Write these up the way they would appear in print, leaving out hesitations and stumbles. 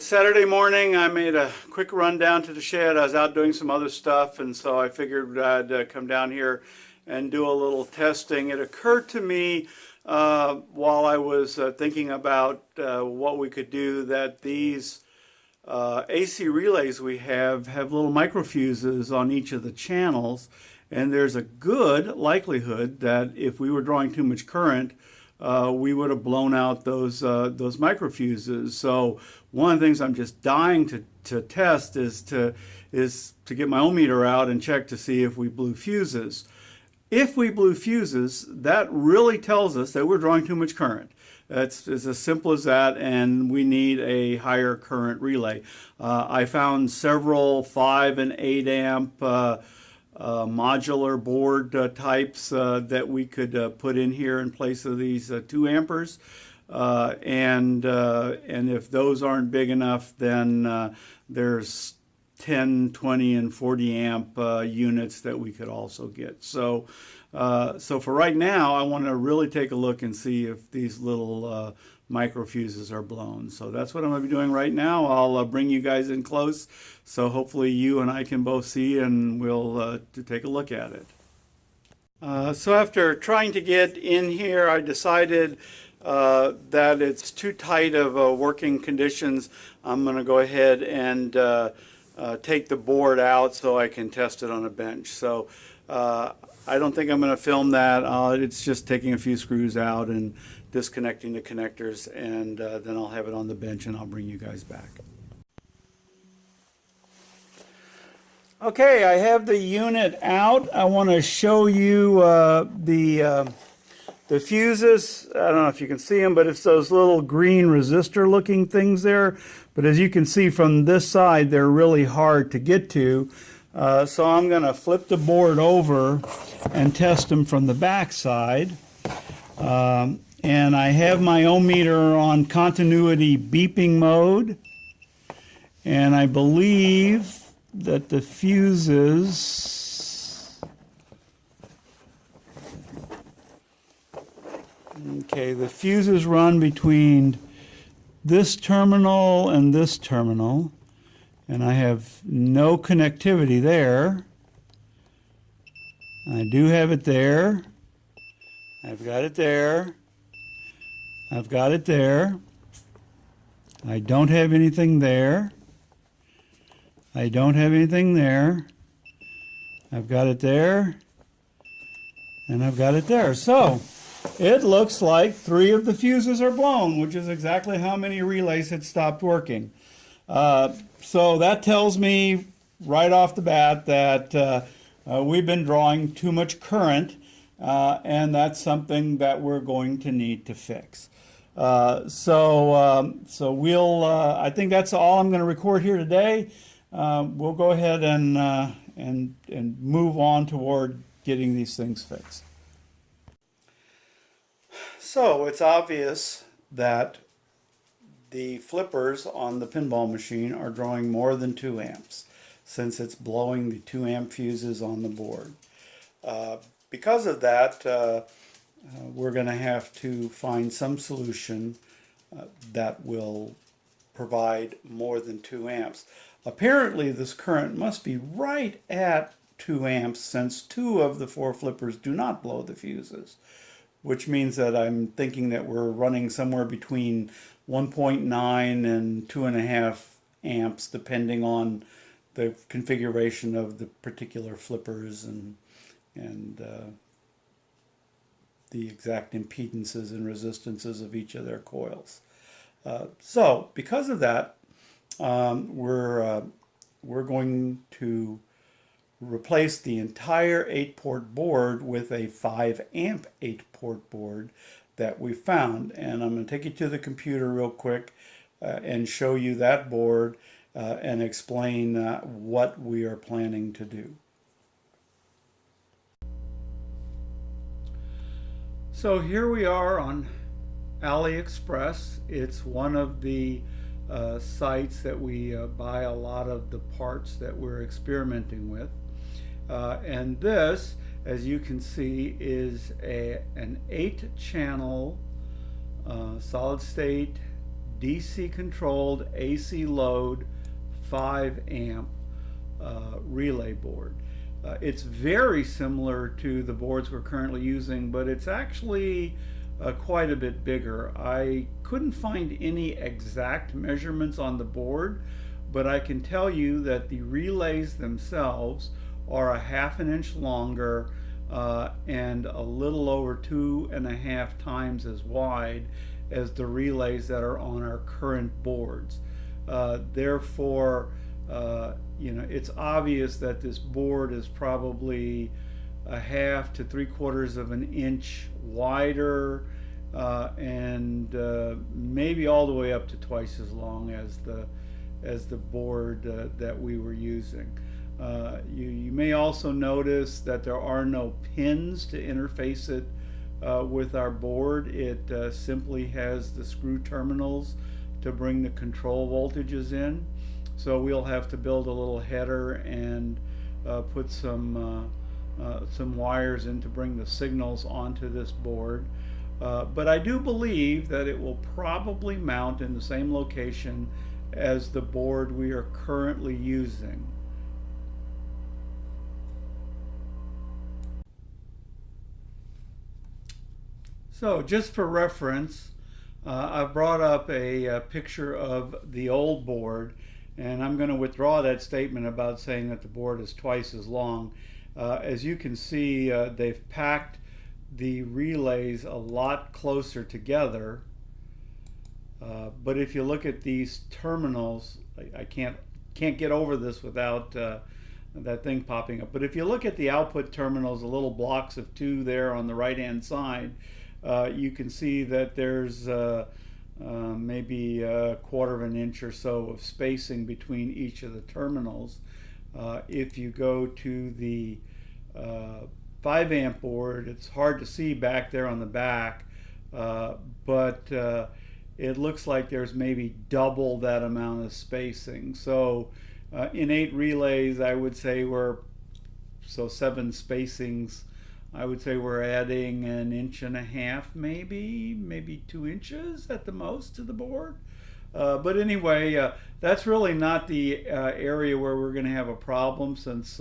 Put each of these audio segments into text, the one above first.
It's Saturday morning. I made a quick run down to the shed. I was out doing some other stuff, and so I figured I'd come down here and do a little testing. It occurred to me while I was thinking about what we could do that these AC relays we have little microfuses on each of the channels, and there's a good likelihood that if we were drawing too much current, we would have blown out those microfuses. So one of the things I'm just dying to test is to get my ohm meter out and check to see if we blew fuses. If we blew fuses, that really tells us that we're drawing too much current. It's as simple as that, and we need a higher current relay. I found several 5 and 8 amp modular board types that we could put in here in place of these 2 amperes. And if those aren't big enough, then there's 10, 20, and 40 amp units that we could also get. So for right now, I want to really take a look and see if these little microfuses are blown. So that's what I'm going to be doing right now. I'll bring you guys in close, so hopefully you and I can both see, and we'll take a look at it. So after trying to get in here, I decided that it's too tight of working conditions. I'm going to go ahead and take the board out so I can test it on a bench. So I don't think I'm going to film that. It's just taking a few screws out and disconnecting the connectors, and then I'll have it on the bench and I'll bring you guys back. Okay, I have the unit out. I want to show you the fuses. I don't know if you can see them, but it's those little green resistor looking things there. But as you can see from this side, they're really hard to get to. So I'm going to flip the board over and test them from the back side. And I have my ohm meter on continuity beeping mode. And I believe that the fuses, okay, the fuses run between this terminal and this terminal, and I have no connectivity there. I do have it there. I've got it there. I've got it there. I don't have anything there. I don't have anything there. I've got it there. And I've got it there. So it looks like 3 of the fuses are blown, which is exactly how many relays had stopped working. So that tells me right off the bat that we've been drawing too much current, and that's something that we're going to need to fix. So we'll, I think that's all I'm going to record here today. We'll go ahead and move on toward getting these things fixed. So it's obvious that the flippers on the pinball machine are drawing more than 2 amps since it's blowing the 2 amp fuses on the board. Because of that, we're going to have to find some solution that will provide more than 2 amps. Apparently this current must be right at 2 amps since 2 of the 4 flippers do not blow the fuses, which means that I'm thinking that we're running somewhere between 1.9 and 2.5 amps depending on the configuration of the particular flippers and the exact impedances and resistances of each of their coils. So because of that, we're going to replace the entire 8-port board with a 5 amp 8-port board that we found, and I'm going to take you to the computer real quick and show you that board and explain what we are planning to do. So here we are on AliExpress. It's one of the sites that we buy a lot of the parts that we're experimenting with. And this, as you can see, is an 8-channel solid state DC controlled AC load 5 amp relay board. It's very similar to the boards we're currently using, but it's actually quite a bit bigger. I couldn't find any exact measurements on the board, but I can tell you that the relays themselves are a ½ inch longer and a little over 2.5 times as wide as the relays that are on our current boards. Therefore, it's obvious that this board is probably a ½ to 3/4 of an inch wider and maybe all the way up to twice as long as the board that we were using. You may also notice that there are no pins to interface it with our board. It simply has the screw terminals to bring the control voltages in. So we'll have to build a little header and put some wires in to bring the signals onto this board. But I do believe that it will probably mount in the same location as the board we are currently using. So just for reference, I've brought up a picture of the old board, and I'm going to withdraw that statement about saying that the board is twice as long. As you can see, they've packed the relays a lot closer together. But if you look at these terminals, I can't get over this without that thing popping up. But if you look at the output terminals, the little blocks of 2 there on the right-hand side, you can see that there's maybe a 1/4 of an inch or so of spacing between each of the terminals. If you go to the 5 amp board, it's hard to see back there on the back, but it looks like there's maybe double that amount of spacing. So in 8 relays, I would say 7 spacings, I would say we're adding 1.5 inches, maybe 2 inches at the most to the board. But anyway, that's really not the area where we're going to have a problem, since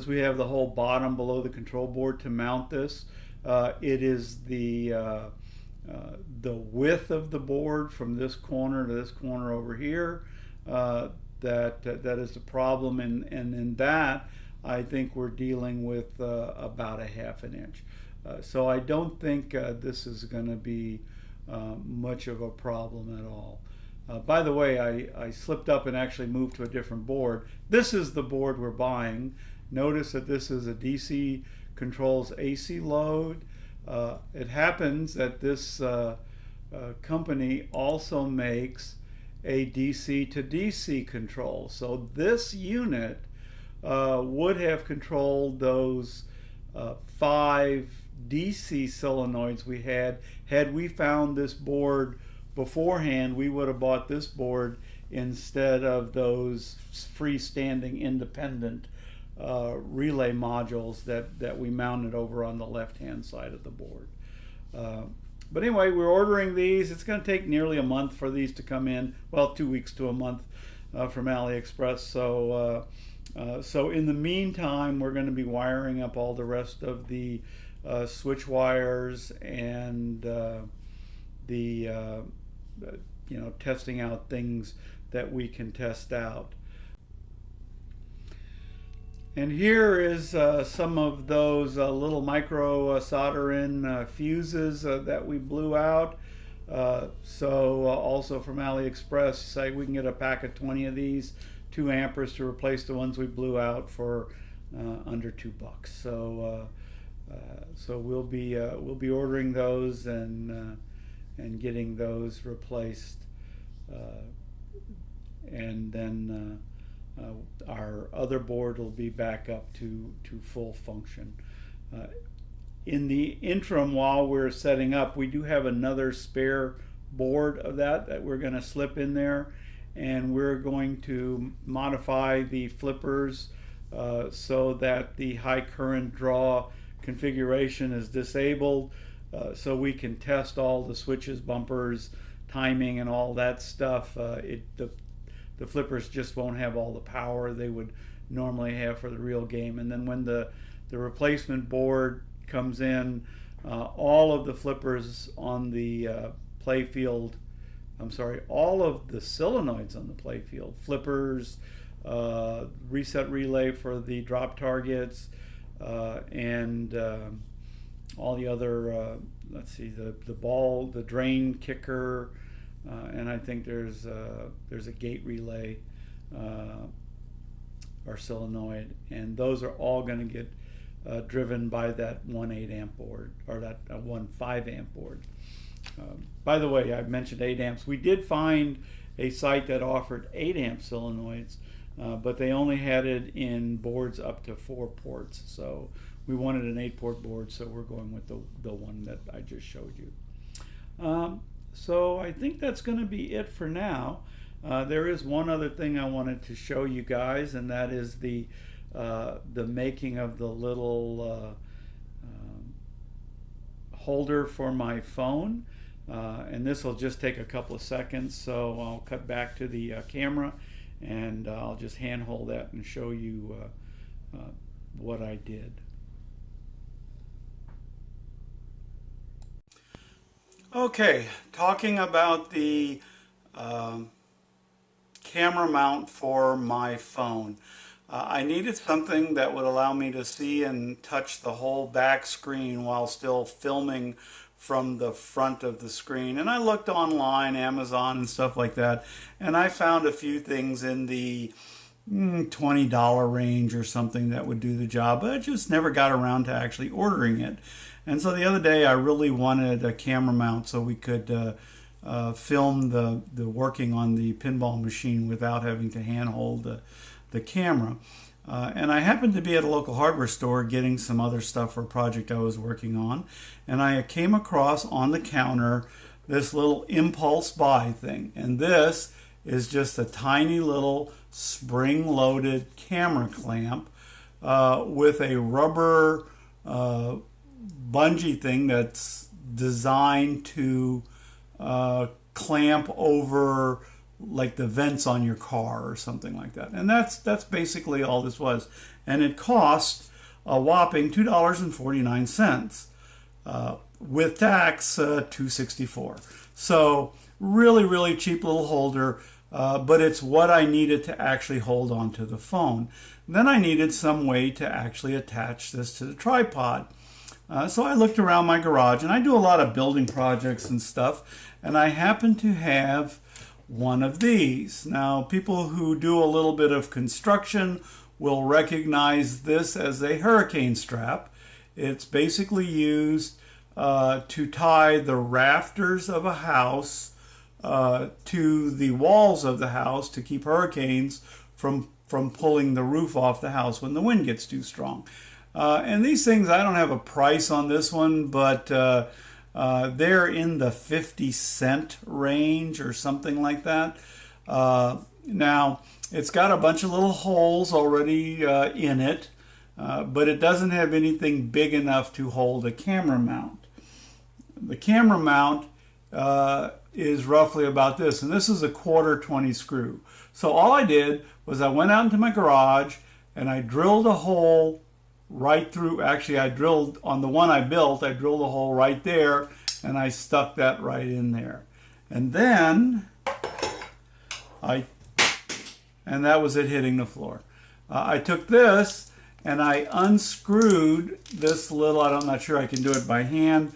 we have the whole bottom below the control board to mount this. It is the width of the board from this corner to this corner over here that is the problem, and in that I think we're dealing with about a ½ inch. So I don't think this is going to be much of a problem at all. By the way, I slipped up and actually moved to a different board. This is the board we're buying. Notice that this is a DC controls AC load. It happens that this company also makes a DC to DC control. So this unit would have controlled those 5 DC solenoids we had we found this board beforehand. We would have bought this board instead of those freestanding independent relay modules that we mounted over on the left-hand side of the board. But anyway, we're ordering these. It's going to take nearly a month for these to come in. Well, 2 weeks to a month from AliExpress. So in the meantime, we're going to be wiring up all the rest of the switch wires and testing out things that we can test out. And here is some of those little micro solder-in fuses that we blew out. Also from AliExpress, say we can get a pack of 20 of these, 2 amperes to replace the ones we blew out for under $2. So we'll be ordering those and getting those replaced, and then our other board will be back up to full function. In the interim, while we're setting up, we do have another spare board of that we're going to slip in there, and we're going to modify the flippers so that the high current draw configuration is disabled, so we can test all the switches, bumpers, timing and all that stuff, the flippers just won't have all the power they would normally have for the real game. And then when the replacement board comes in, all of the flippers on the playfield, all of the solenoids on the playfield, flippers, reset relay for the drop targets, and all the other, the ball, the drain kicker, and I think there's a gate relay or solenoid, and those are all going to get driven by that 1.8 amp board, or that 1.5 amp board. By the way, I mentioned 8 amps. We did find a site that offered 8 amp solenoids, but they only had it in boards up to 4 ports. So we wanted an 8-port board, so we're going with the one that I just showed you. So I think that's going to be it for now. There is one other thing I wanted to show you guys, and that is the making of the little holder for my phone. And this will just take a couple of seconds, so I'll cut back to the camera, and I'll just hand hold that and show you what I did. Okay, talking about the camera mount for my phone. I needed something that would allow me to see and touch the whole back screen while still filming from the front of the screen. And I looked online, Amazon and stuff like that, and I found a few things in the $20 range or something that would do the job, but I just never got around to actually ordering it. And so the other day I really wanted a camera mount so we could film the working on the pinball machine without having to handhold the camera. And I happened to be at a local hardware store getting some other stuff for a project I was working on, and I came across on the counter this little impulse buy thing. And this is just a tiny little spring-loaded camera clamp with a rubber bungee thing that's designed to clamp over like the vents on your car or something like that. And that's basically all this was. And it cost a whopping $2.49. With tax, $2.64. So really cheap little holder, but it's what I needed to actually hold on to the phone. Then I needed some way to actually attach this to the tripod. So I looked around my garage, and I do a lot of building projects and stuff, and I happen to have one of these. Now, people who do a little bit of construction will recognize this as a hurricane strap. It's basically used to tie the rafters of a house to the walls of the house to keep hurricanes from pulling the roof off the house when the wind gets too strong. And these things, I don't have a price on this one, but they're in the 50-cent range or something like that. Now, it's got a bunch of little holes already in it, but it doesn't have anything big enough to hold a camera mount. The camera mount is roughly about this, and this is a 1/4 screw. So all I did was I went out into my garage and I drilled a hole right through. Actually, I drilled on the one I built, I drilled a hole right there, and I stuck that right in there. And then and that was it hitting the floor. I took this and I unscrewed this little, I'm not sure I can do it by hand.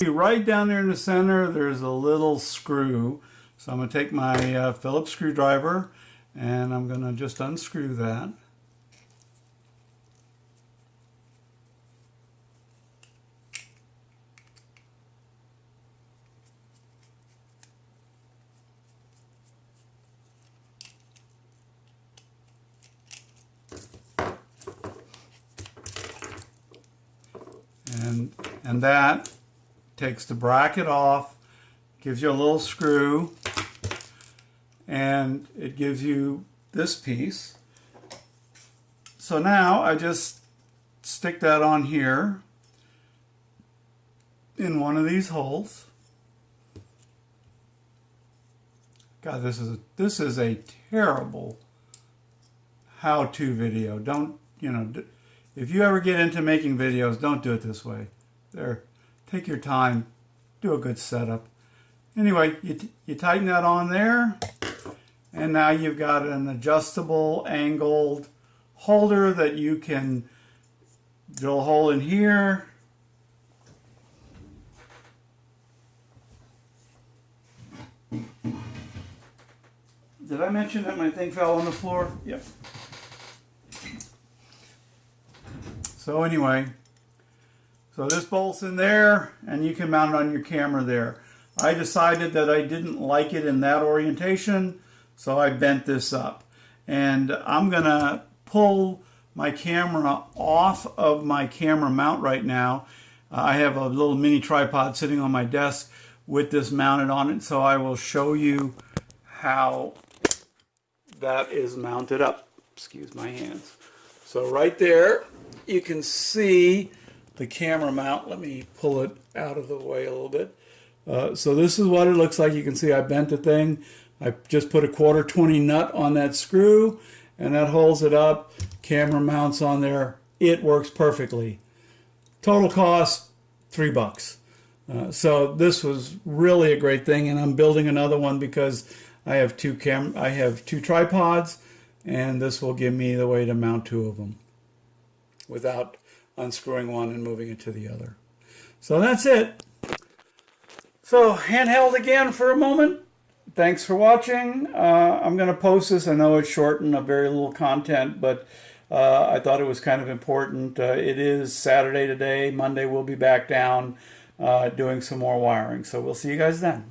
Right down there in the center, there's a little screw. So I'm going to take my Phillips screwdriver and I'm going to just unscrew that. And that takes the bracket off, gives you a little screw, and it gives you this piece. So now I just stick that on here in one of these holes. God, this is a terrible how-to video. Don't, if you ever get into making videos, don't do it this way. Take your time, do a good setup. Anyway, you tighten that on there, and now you've got an adjustable angled holder that you can drill a hole in here. Did I mention that my thing fell on the floor? Yep. So anyway, so this bolt's in there, and you can mount it on your camera there. I decided that I didn't like it in that orientation, so I bent this up. And I'm gonna pull my camera off of my camera mount right now. I have a little mini tripod sitting on my desk with this mounted on it, so I will show you how that is mounted up. Excuse my hands. So right there, you can see the camera mount. Let me pull it out of the way a little bit. So this is what it looks like. You can see I bent the thing. I just put a 1/4 nut on that screw, and that holds it up. Camera mounts on there. It works perfectly. Total cost, $3. So this was really a great thing, and I'm building another one because I have two tripods, and this will give me the way to mount 2 of them without unscrewing one and moving it to the other. So that's it. So handheld again for a moment. Thanks for watching. I'm going to post this. I know it's short and a very little content, but I thought it was kind of important. It is Saturday today. Monday we'll be back down doing some more wiring. So we'll see you guys then.